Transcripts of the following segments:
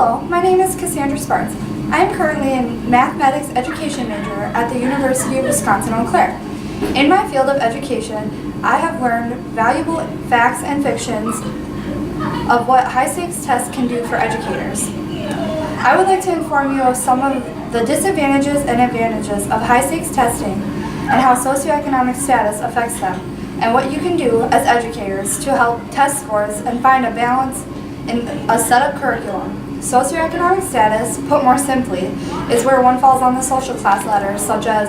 Hello, my name is Cassandra Spartz. I am currently a mathematics education major at the University of Wisconsin-Eau Claire. In my field of education, I have learned valuable facts and fictions of what high-stakes tests can do for educators. I would like to inform you of some of the disadvantages and advantages of high-stakes testing and how socioeconomic status affects them, and what you can do as educators to help test scores and find a balance in a set of curriculum. Socioeconomic status, put more simply, is where one falls on the social class ladder, such as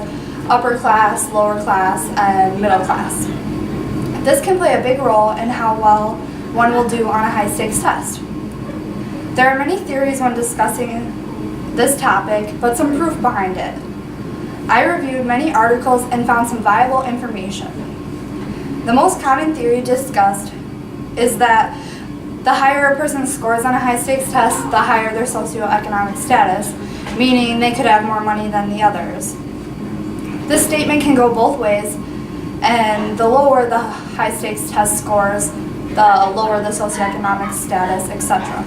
upper class, lower class, and middle class. This can play a big role in how well one will do on a high-stakes test. There are many theories when discussing this topic, but some proof behind it. I reviewed many articles and found some viable information. The most common theory discussed is that the higher a person scores on a high-stakes test, the higher their socioeconomic status, meaning they could have more money than the others. This statement can go both ways, and the lower the high-stakes test scores, the lower the socioeconomic status, etc.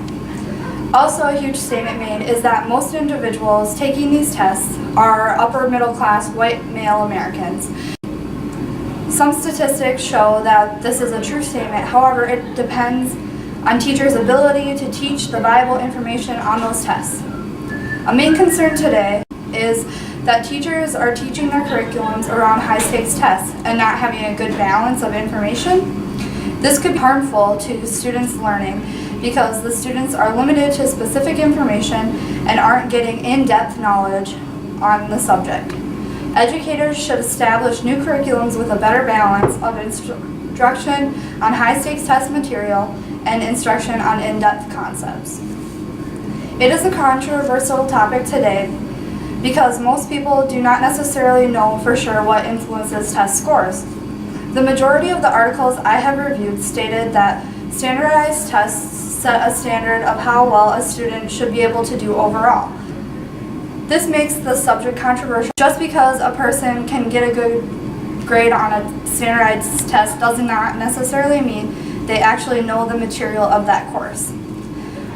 Also, a huge statement made is that most individuals taking these tests are upper middle class white male Americans. Some statistics show that this is a true statement, however, it depends on teachers' ability to teach the viable information on those tests. A main concern today is that teachers are teaching their curriculums around high-stakes tests and not having a good balance of information. This could be harmful to students' learning because the students are limited to specific information and aren't getting in-depth knowledge on the subject. Educators should establish new curriculums with a better balance of instruction on high-stakes test material and instruction on in-depth concepts. It is a controversial topic today because most people do not necessarily know for sure what influences test scores. The majority of the articles I have reviewed stated that standardized tests set a standard of how well a student should be able to do overall. This makes the subject controversial. Just because a person can get a good grade on a standardized test does not necessarily mean they actually know the material of that course.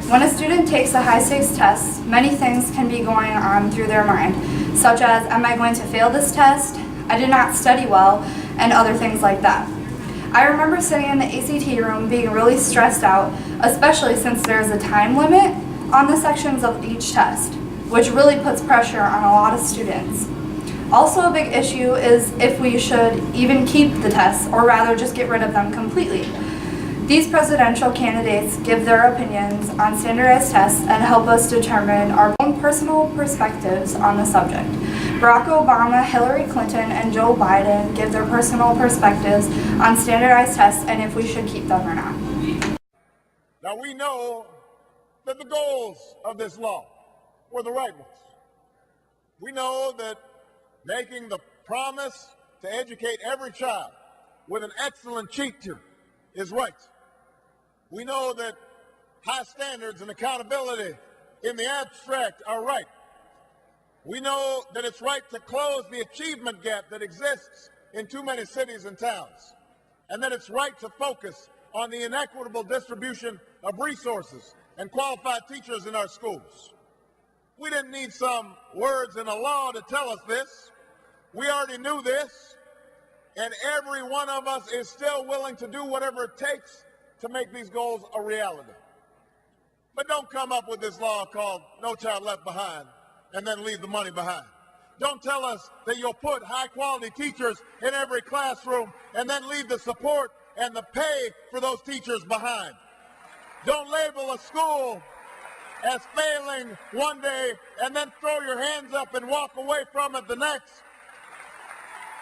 When a student takes a high-stakes test, many things can be going on through their mind, such as, am I going to fail this test? I did not study well, and other things like that. I remember sitting in the ACT room being really stressed out, especially since there is a time limit on the sections of each test, which really puts pressure on a lot of students. Also, a big issue is if we should even keep the tests, or rather just get rid of them completely. These presidential candidates give their opinions on standardized tests and help us determine our own personal perspectives on the subject. Barack Obama, Hillary Clinton, and Joe Biden give their personal perspectives on standardized tests and if we should keep them or not. Now we know that the goals of this law were the right ones. We know that making the promise to educate every child with an excellent teacher is right. We know that high standards and accountability in the abstract are right. We know that it's right to close the achievement gap that exists in too many cities and towns, and that it's right to focus on the inequitable distribution of resources and qualified teachers in our schools. We didn't need some words in a law to tell us this. We already knew this, and every one of us is still willing to do whatever it takes to make these goals a reality. But don't come up with this law called No Child Left Behind and then leave the money behind. Don't tell us that you'll put high-quality teachers in every classroom and then leave the support and the pay for those teachers behind. Don't label a school as failing one day and then throw your hands up and walk away from it the next.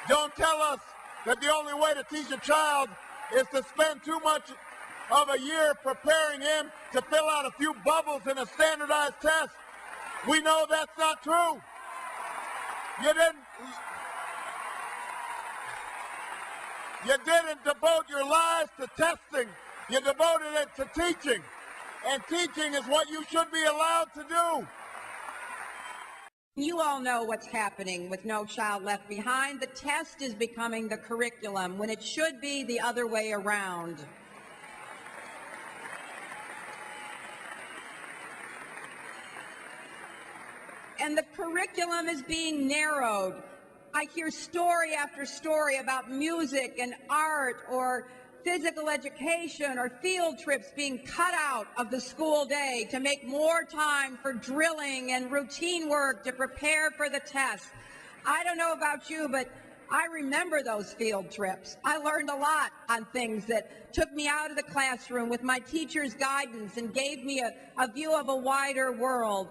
Don't tell us that the only way to teach a child is to spend too much of a year preparing him to fill out a few bubbles in a standardized test. We know that's not true. You didn't devote your lives to testing. You devoted it to teaching. And teaching is what you should be allowed to do. You all know what's happening with No Child Left Behind. The test is becoming the curriculum when it should be the other way around. and the curriculum is being narrowed. I hear story after story about music and art or physical education or field trips being cut out of the school day to make more time for drilling and routine work to prepare for the test. I don't know about you, but I remember those field trips. I learned a lot on things that took me out of the classroom with my teacher's guidance and gave me a view of a wider world.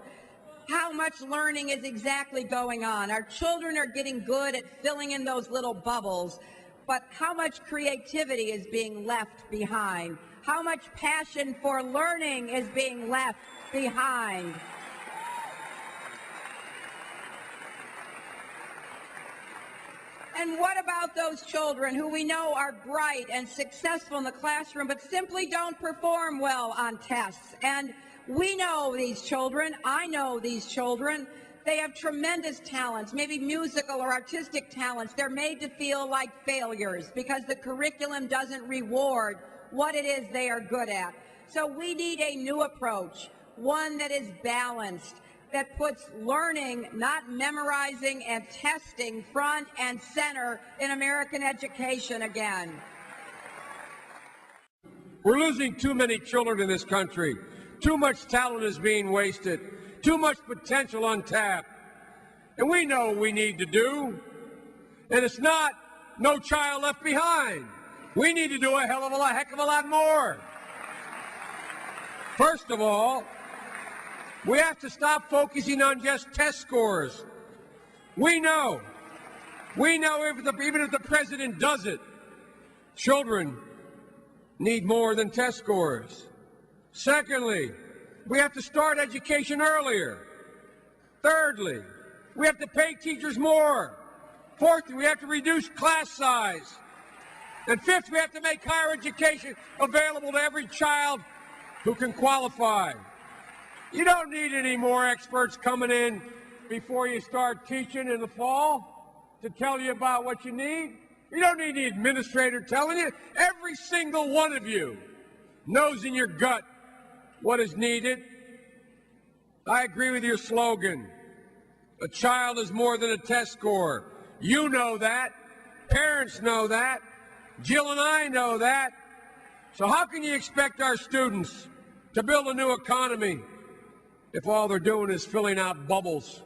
How much learning is exactly going on? Our children are getting good at filling in those little bubbles, but how much creativity is being left behind? How much passion for learning is being left behind? And what about those children who we know are bright and successful in the classroom but simply don't perform well on tests? And we know these children, I know these children, they have tremendous talents, maybe musical or artistic talents. They're made to feel like failures because the curriculum doesn't reward what it is they are good at. So we need a new approach, one that is balanced, that puts learning, not memorizing and testing, front and center in American education again. We're losing too many children in this country. Too much talent is being wasted. Too much potential untapped. And we know what we need to do. And it's not no child left behind. We need to do a heck of a lot more. First of all, we have to stop focusing on just test scores. We know even if the president does it, children need more than test scores. Secondly, we have to start education earlier. Thirdly, we have to pay teachers more. Fourthly, we have to reduce class size. And fifth, we have to make higher education available to every child who can qualify. You don't need any more experts coming in before you start teaching in the fall to tell you about what you need. You don't need the administrator telling you. Every single one of you knows in your gut what is needed. I agree with your slogan. A child is more than a test score. You know that. Parents know that. Jill and I know that. So how can you expect our students to build a new economy if all they're doing is filling out bubbles?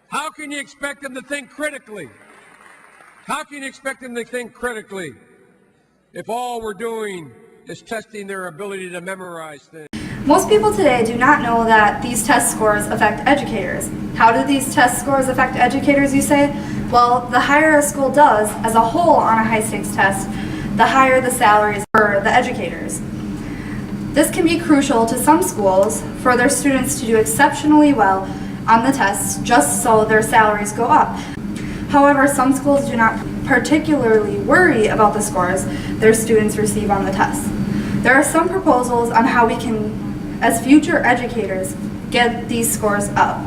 How can you expect them to think critically? How can you expect them to think critically if all we're doing is testing their ability to memorize things? Most people today do not know that these test scores affect educators. How do these test scores affect educators, you say? Well, the higher a school does as a whole on a high-stakes test, the higher the salaries for the educators. This can be crucial to some schools for their students to do exceptionally well on the tests just so their salaries go up. However, some schools do not particularly worry about the scores their students receive on the tests. There are some proposals on how we can, as future educators, get these scores up.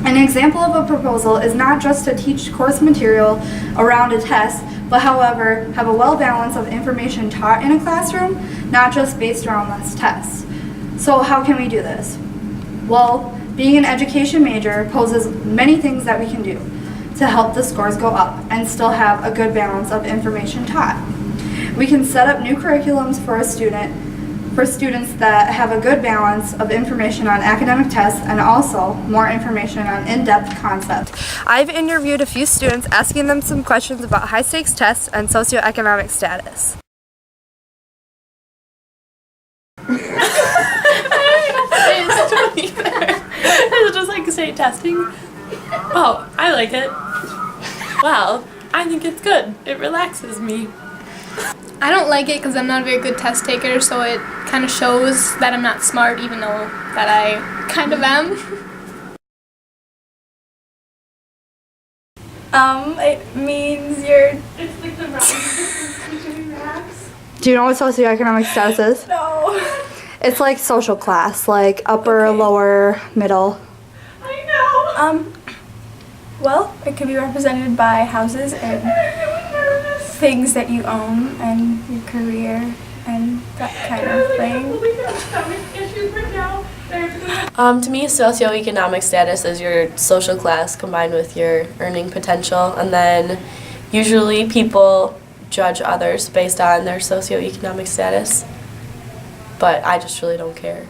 An example of a proposal is not just to teach course material around a test, but however, have a well balance of information taught in a classroom, not just based around this test. So how can we do this? Well, being an education major poses many things that we can do to help the scores go up and still have a good balance of information taught. We can set up new curriculums for students that have a good balance of information on academic tests and also more information on in-depth concepts. I've interviewed a few students asking them some questions about high-stakes tests and socioeconomic status. It's just like say testing. Oh, I like it. Well, I think it's good. It relaxes me. I don't like it because I'm not a very good test taker, so it kind of shows that I'm not smart, even though that I kind of am. It means you're... It's like the round. Do you know what socioeconomic status is? No. It's like social class, like upper, lower, middle. I know. Well, it can be represented by houses and things that you own and your career and that kind of thing. To me, socioeconomic status is your social class combined with your earning potential, and then usually people judge others based on their socioeconomic status, but I just really don't care.